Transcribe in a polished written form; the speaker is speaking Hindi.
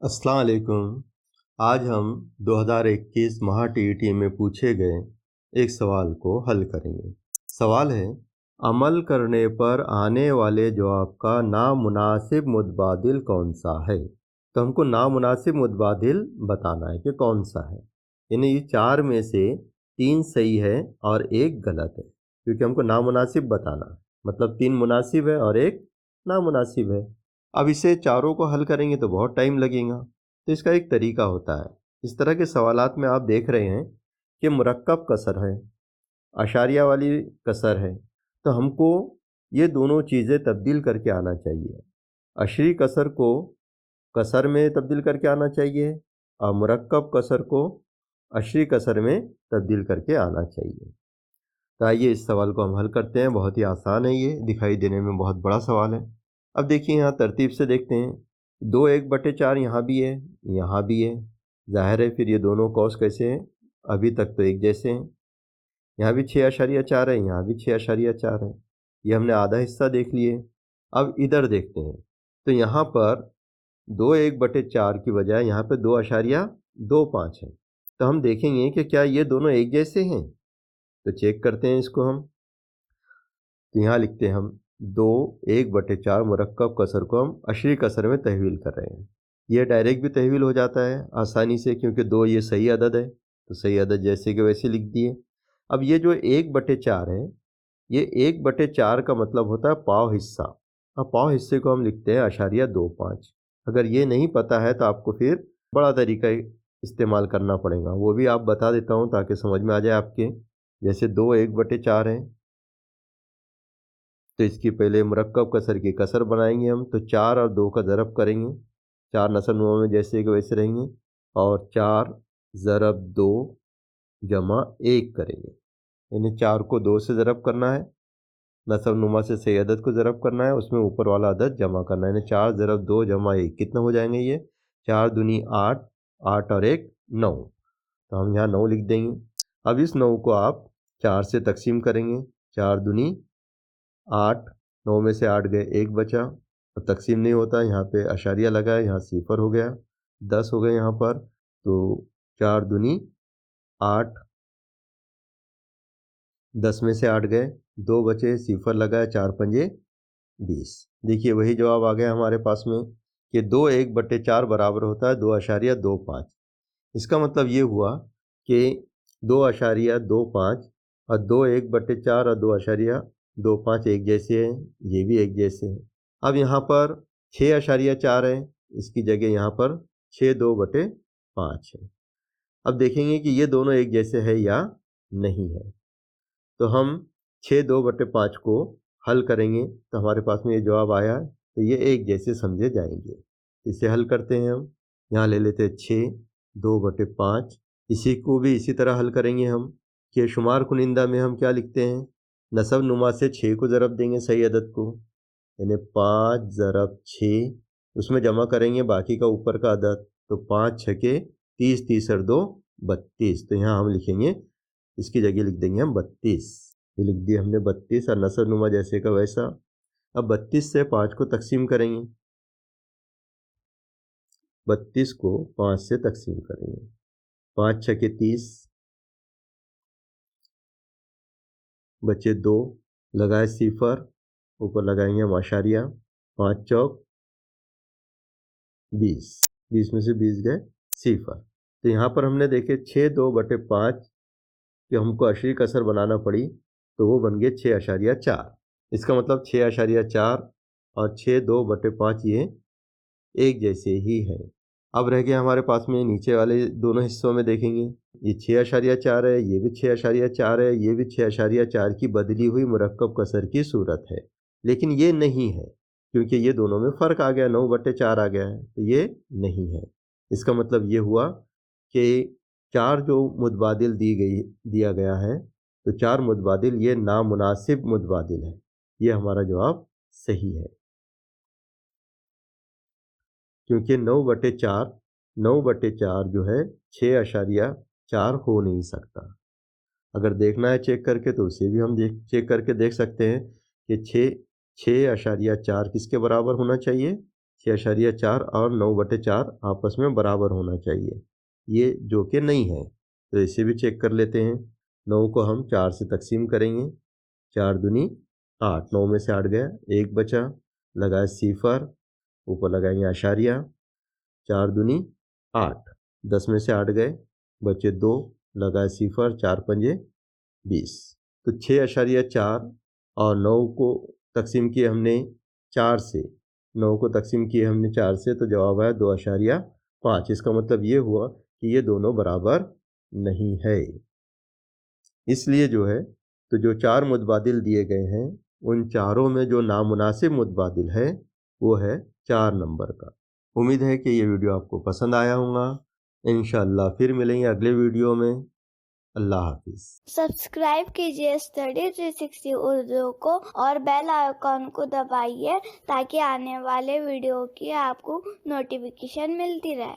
अस्सलाम वालेकुम। आज हम 2021 महा टीईटी में पूछे गए एक सवाल को हल करेंगे। सवाल है, अमल करने पर आने वाले जवाब का नामुनासिब मुतबादिल कौन सा है? तो हमको नामुनासिब मुतबादिल बताना है कि कौन सा है। यानी ये 4 में से 3 सही है और 1 गलत है, क्योंकि हमको नामुनासिब बताना है। मतलब 3 मुनासिब है और 1 नामुनासिब है। अब इसे चारों को हल करेंगे तो बहुत टाइम लगेगा। तो इसका एक तरीका होता है। इस तरह के सवालात में आप देख रहे हैं कि मुरक्कब कसर है, अशारिया वाली कसर है, तो हमको ये दोनों चीज़ें तब्दील करके आना चाहिए। अशरी कसर को कसर में तब्दील करके आना चाहिए और मुरक्कब कसर को अशरी कसर में तब्दील करके आना चाहिए। तो आइए इस सवाल को हम हल करते हैं। बहुत ही आसान है, ये दिखाई देने में बहुत बड़ा सवाल है। अब देखिए यहाँ तरतीब से देखते हैं। 2 1/4 यहाँ भी है, यहाँ भी है। ज़ाहिर है फिर ये दोनों कौस कैसे हैं? अभी तक तो एक जैसे हैं। यहाँ भी 6.4 है, यहाँ भी 6.4 है। ये हमने आधा हिस्सा देख लिए। अब इधर देखते हैं, तो यहाँ पर 2 1/4 की बजाय यहाँ पे 2.25 है। तो हम देखेंगे कि क्या ये दोनों एक जैसे हैं? तो चेक करते हैं इसको हम। तो यहाँ लिखते हैं हम 2 1/4 मुरक्कब कसर को हम अशरी कसर में तहवील कर रहे हैं। यह डायरेक्ट भी तहवील हो जाता है आसानी से, क्योंकि 2 ये सही अदद है, तो सही अदद जैसे कि वैसे लिख दिए। अब ये जो 1/4 है, ये 1/4 का मतलब होता है पाव हिस्सा। अब पाव हिस्से को हम लिखते हैं अशारिया 25। अगर ये नहीं पता है तो आपको फिर बड़ा तरीका इस्तेमाल करना पड़ेगा, वो भी आप बता देता हूँ ताकि समझ में आ जाए आपके। जैसे 2 1/4 है, तो इसकी पहले मुरक्कब कसर की कसर बनाएंगे हम। तो 4 और 2 का ज़रब करेंगे, 4 नस्ल नुमा में जैसे कि वैसे रहेंगे, और 4 ज़रब 2 जमा 1 करेंगे। यानी 4 को 2 से ज़रब करना है, नस्ल नुमा से सही अदद को ज़रब करना है, उसमें ऊपर वाला अदद जमा करना है। यानी 4 ज़रब 2 जमा 1 कितना हो जाएंगे? ये 4 दूनी 8, 8 और 1 9। तो हम यहाँ 9 लिख देंगे। अब इस 9 को आप 4 से तकसीम करेंगे। 4 दूनी 8, 9 में से 8 गए, 1 बचा। और तकसीम नहीं होता, यहाँ पे अशारिया लगा है, यहाँ सिफर हो गया। 10 हो गए यहाँ पर। तो 4 दूनी 8, 10 में से 8 गए, 2 बचे, सिफर लगा है, 4 पंजे 20। देखिए वही जवाब आ गया हमारे पास में कि 2 1/4 बराबर होता है 2.25। इसका मतलब ये हुआ कि 2.25 और 2 1/4 और 2.25 एक जैसे हैं, ये भी एक जैसे हैं। अब यहाँ पर 6.4 है, इसकी जगह यहाँ पर 6 2/5 है। अब देखेंगे कि ये दोनों एक जैसे है या नहीं है। तो हम 6 2/5 को हल करेंगे तो हमारे पास में ये जवाब आया, तो ये एक जैसे समझे जाएंगे। इसे हल करते हैं हम। यहाँ ले लेते हैं 6 2/5। इसी को भी इसी तरह हल करेंगे हम कि शुमार कुनिंदा में हम क्या लिखते हैं? नसब नुमा से 6 को ज़रब देंगे सही अदद को, यानी 5 ज़रब 6, उसमें जमा करेंगे बाकी का ऊपर का अदद। तो 5 छके 30, 30 और 2 32। तो यहाँ हम लिखेंगे, इसकी जगह लिख देंगे हम 32। ये लिख दिया हमने 32 और नसब नुमा जैसे का वैसा। अब 32 से 5 को तकसीम करेंगे, 32 को 5 से तकसीम करेंगे। 5 छके 30, बचे 2, लगाए सिफर, ऊपर लगाएंगे हम आशारिया। 5 चौक 20, 20 में से 20 गए सिफर। तो यहाँ पर हमने देखे 6 2/5 कि हमको अशरी कसर बनाना पड़ी, तो वो बन गए 6.4। इसका मतलब 6.4 और 6 2/5 ये एक जैसे ही है। अब रह गया हमारे पास में नीचे वाले दोनों हिस्सों में देखेंगे, ये 6.4 है, ये भी 6.4 है, ये भी 6.4 की बदली हुई मुरक्कब कसर की सूरत है। लेकिन ये नहीं है, क्योंकि ये दोनों में फ़र्क आ गया, 9/4 आ गया है, तो ये नहीं है। इसका मतलब ये हुआ कि 4 जो मुतबादिल दिया गया है, तो 4 मुतबादिल ये नामुनासिब मुतबादिल है। ये हमारा जवाब सही है, क्योंकि 9/4 जो है 6.4 हो नहीं सकता। अगर देखना है चेक करके तो उसे भी हम चेक करके देख सकते हैं कि 6.4 किसके बराबर होना चाहिए? 6.4 और 9/4 आपस में बराबर होना चाहिए, ये जो कि नहीं है। तो इसे भी चेक कर लेते हैं। 9 को हम 4 से तकसीम करेंगे, 4 दूनी 8, 9 में से 8 गया, 1 बचा, लगाए सिफर, ऊपर लगाएंगे आशारिया, 4 दूनी 8, 10 में से 8 गए, बचे 2, लगाए सिफर, 4 पंजे 20। तो 6.4 और 9 को तकसीम किए हमने 4 से, 9 को तकसीम किए हमने 4 से, तो जवाब आया 2.5। इसका मतलब ये हुआ कि ये दोनों बराबर नहीं है। इसलिए जो है, तो जो 4 मुतबादिल दिए गए हैं, उन चारों में जो नामुनासिब मुतबादिल है वो है 4 नंबर का। उम्मीद है कि ये वीडियो आपको पसंद आया होगा। इंशाअल्लाह फिर मिलेंगे अगले वीडियो में। अल्लाह हाफिज़। सब्सक्राइब कीजिए स्टडी 360 उर्दू को और बेल आइकॉन को दबाइए ताकि आने वाले वीडियो की आपको नोटिफिकेशन मिलती रहे।